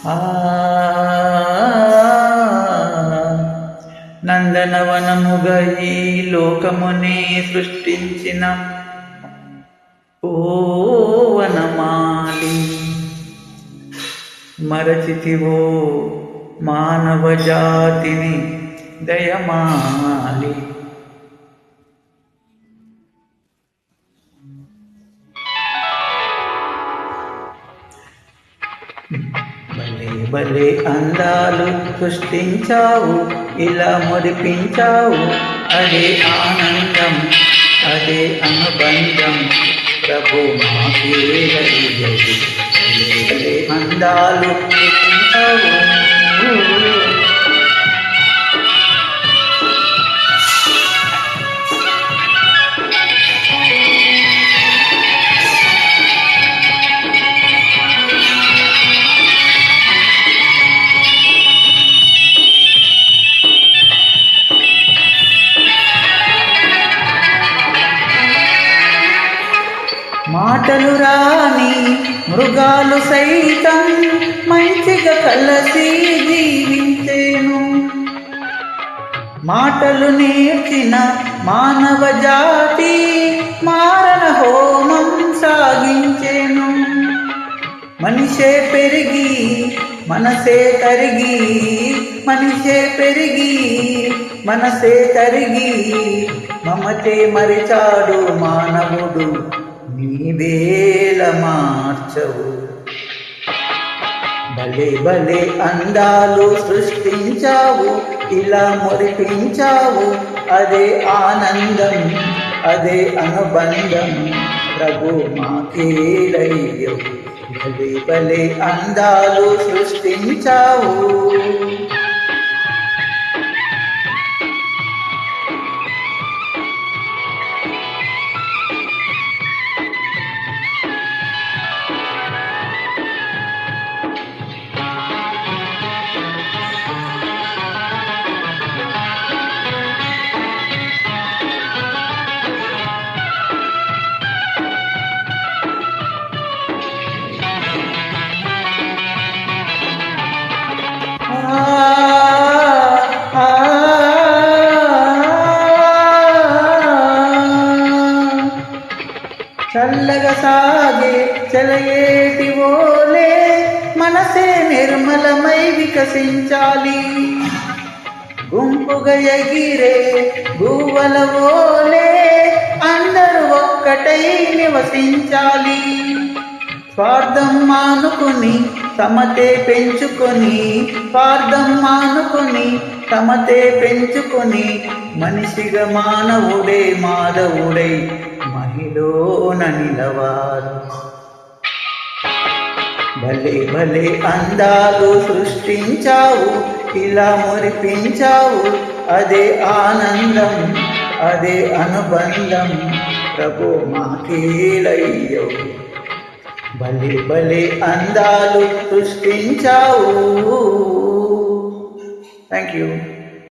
ఆ నందనవనముగా ఈ లోకముని సృష్టించిన ఓ వనమాలి, మరచితివో మానవ జాతిని దయమాలి. భలే భలే అందాలు సృష్టించావు, ఇలా మురిపించావు, అదే ఆనందం, అదే అనుబంధం, ప్రభు మాకే భలే భలే అందాలు సృష్టించావు. మాటలు రాని మృగాలు సైతం మంచిగా కలసి జీవించేను, మాటలు నేర్చిన మానవ జాతి మారణ హోమం సాగించేను. మనిషే పెరిగి మనసే తరిగి, మనిషే పెరిగి మనసే తరిగి, మమతే మరిచాడు మానవుడు, నీవేల మార్చవు. భలే భలే అందాలు సృష్టించావు, ఇలా మురిపించావు, అదే ఆనందం, అదే అనుబంధం, ప్రభు మాకేలయ్యవు. భలే భలే అందాలు సృష్టించావు. చల్లగా సాగే చలయేటి ఓలే మనసే నిర్మలమై వికసించాలి, గుంపుగా ఎగిరే గువ్వల ఓలే అందరూ ఒక్కటై నివసించాలి. స్వార్థం మానుకుని సమతే పెంచుకొని, స్వార్థం మానుకుని సమతే పెంచుకొని, మనిషిగా మానవుడే మాధవుడై మహిళోన నిలవారు. భలే భలే అందాలు సృష్టించావు, ఇలా మురిపించావు, అదే ఆనందం, అదే అనుబంధం, ప్రభు మాకేలయ్యవు. భలే భలే అందాలు సృష్టించావు. Thank you.